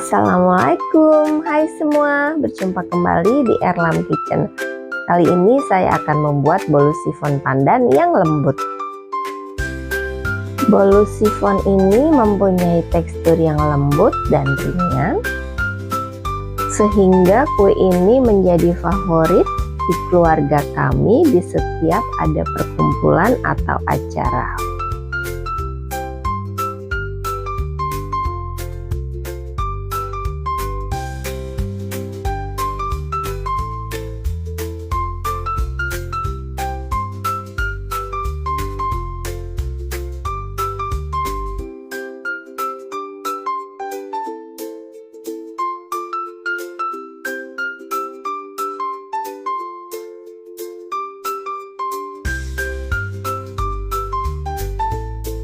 Assalamualaikum, hai semua, berjumpa kembali di Erlam Kitchen. Kali ini saya akan membuat bolu sifon pandan yang lembut. Bolu sifon ini mempunyai tekstur yang lembut dan ringan, sehingga kue ini menjadi favorit di keluarga kami di setiap ada perkumpulan atau acara.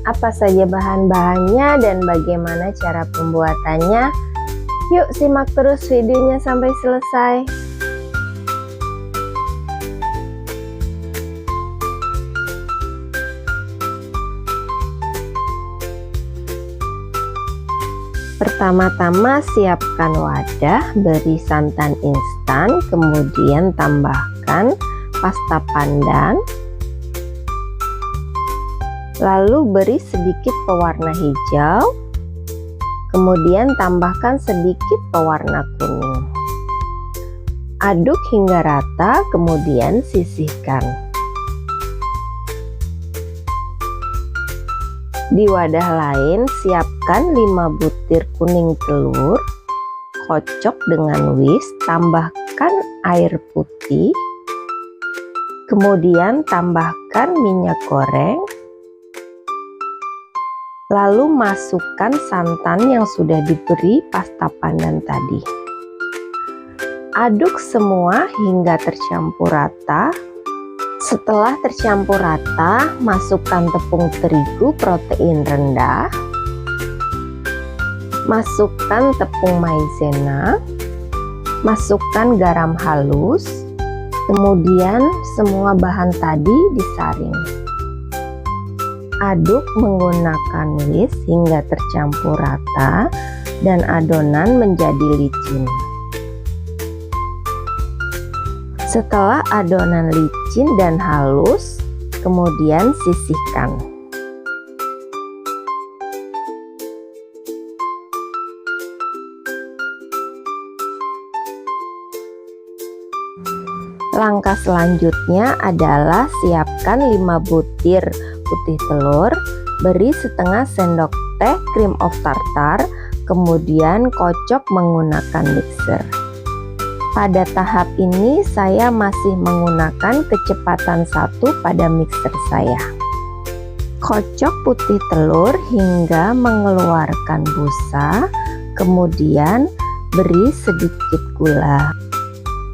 Apa saja bahan-bahannya dan bagaimana cara pembuatannya? Yuk simak terus videonya sampai selesai. Pertama-tama siapkan wadah, beri santan instan, kemudian tambahkan pasta pandan. Lalu beri sedikit pewarna hijau, kemudian tambahkan sedikit pewarna kuning. Aduk hingga rata, kemudian sisihkan. Di wadah lain siapkan 5 butir kuning telur, kocok dengan whisk, tambahkan air putih, kemudian tambahkan minyak goreng. Lalu masukkan santan yang sudah diberi pasta pandan tadi. Aduk semua hingga tercampur rata. Setelah tercampur rata, masukkan tepung terigu protein rendah. Masukkan tepung maizena. Masukkan garam halus. Kemudian semua bahan tadi disaring. Aduk menggunakan whisk hingga tercampur rata dan adonan menjadi licin. Setelah adonan licin dan halus, kemudian sisihkan. Langkah selanjutnya adalah siapkan 5 butir putih telur, beri setengah sendok teh cream of tartar, kemudian kocok menggunakan mixer. Pada tahap ini saya masih menggunakan kecepatan 1 pada mixer saya. Kocok putih telur hingga mengeluarkan busa, kemudian beri sedikit gula.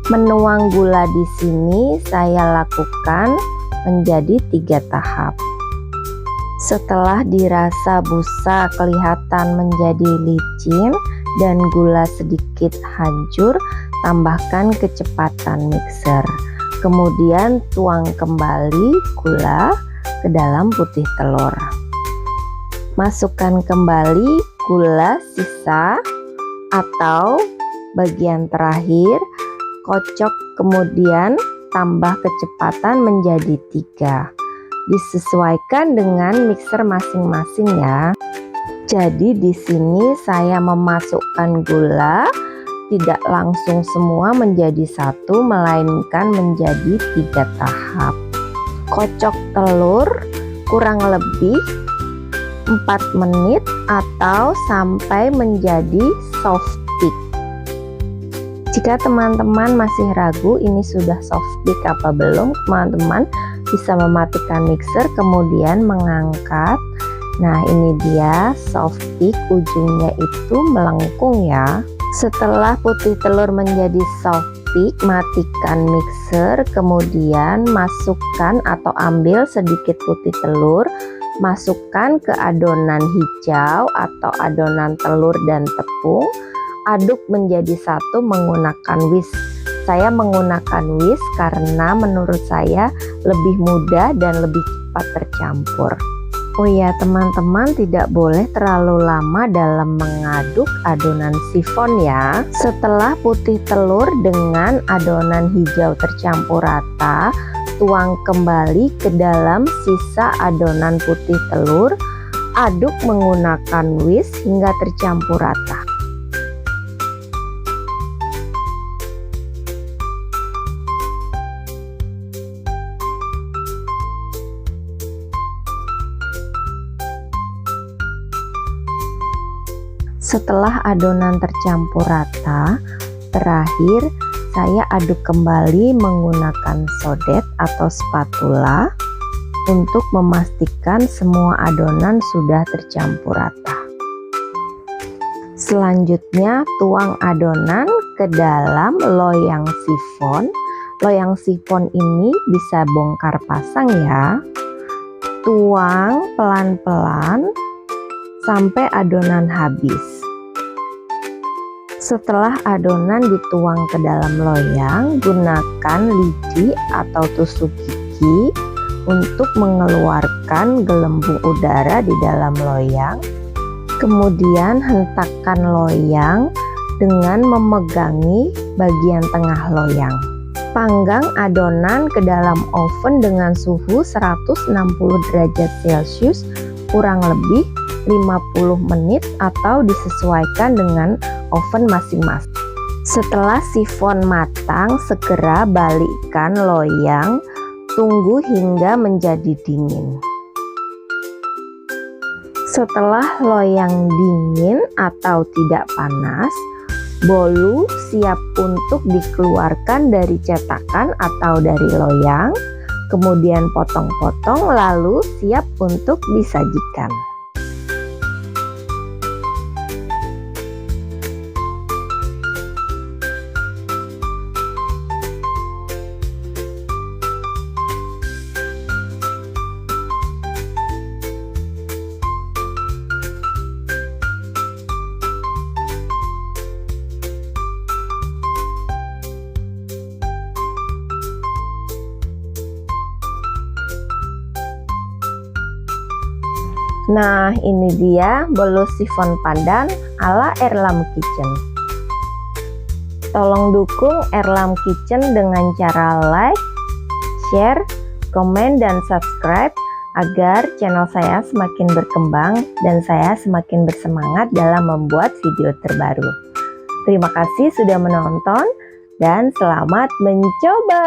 Menuang gula di sini saya lakukan menjadi 3 tahap. Setelah dirasa busa kelihatan menjadi licin dan gula sedikit hancur, tambahkan kecepatan mixer. Kemudian tuang kembali gula ke dalam putih telur. Masukkan kembali gula sisa atau bagian terakhir, kocok kemudian tambah kecepatan menjadi 3. Disesuaikan dengan mixer masing-masing ya. Jadi di sini saya memasukkan gula tidak langsung semua menjadi 1, melainkan menjadi 3 tahap. Kocok telur kurang lebih 4 menit atau sampai menjadi soft peak. Jika teman-teman masih ragu ini sudah soft peak apa belum, teman-teman bisa mematikan mixer kemudian mengangkat. Nah ini dia soft peak, ujungnya itu melengkung ya. Setelah putih telur menjadi soft peak, matikan mixer, kemudian masukkan atau ambil sedikit putih telur, masukkan ke adonan hijau atau adonan telur dan tepung, aduk menjadi 1 menggunakan whisk. Saya menggunakan whisk karena menurut saya lebih mudah dan lebih cepat tercampur. Oh ya teman-teman, tidak boleh terlalu lama dalam mengaduk adonan sifon ya. Setelah putih telur dengan adonan hijau tercampur rata, tuang kembali ke dalam sisa adonan putih telur. Aduk menggunakan whisk hingga tercampur rata. Setelah adonan tercampur rata, terakhir saya aduk kembali menggunakan sodet atau spatula untuk memastikan semua adonan sudah tercampur rata. Selanjutnya tuang adonan ke dalam loyang sifon. Loyang sifon ini bisa bongkar pasang ya. Tuang pelan-pelan sampai adonan habis. Setelah adonan dituang ke dalam loyang, gunakan lidi atau tusuk gigi untuk mengeluarkan gelembung udara di dalam loyang. Kemudian hentakkan loyang dengan memegangi bagian tengah loyang. Panggang adonan ke dalam oven dengan suhu 160 derajat Celcius kurang lebih 50 menit atau disesuaikan dengan oven masing-masing. Setelah sifon matang, segera balikkan loyang, tunggu hingga menjadi dingin. Setelah loyang dingin atau tidak panas, bolu siap untuk dikeluarkan dari cetakan atau dari loyang, kemudian potong-potong lalu siap untuk disajikan. Nah, ini dia bolu sifon pandan ala Erlam Kitchen. Tolong dukung Erlam Kitchen dengan cara like, share, komen, dan subscribe agar channel saya semakin berkembang dan saya semakin bersemangat dalam membuat video terbaru. Terima kasih sudah menonton dan selamat mencoba.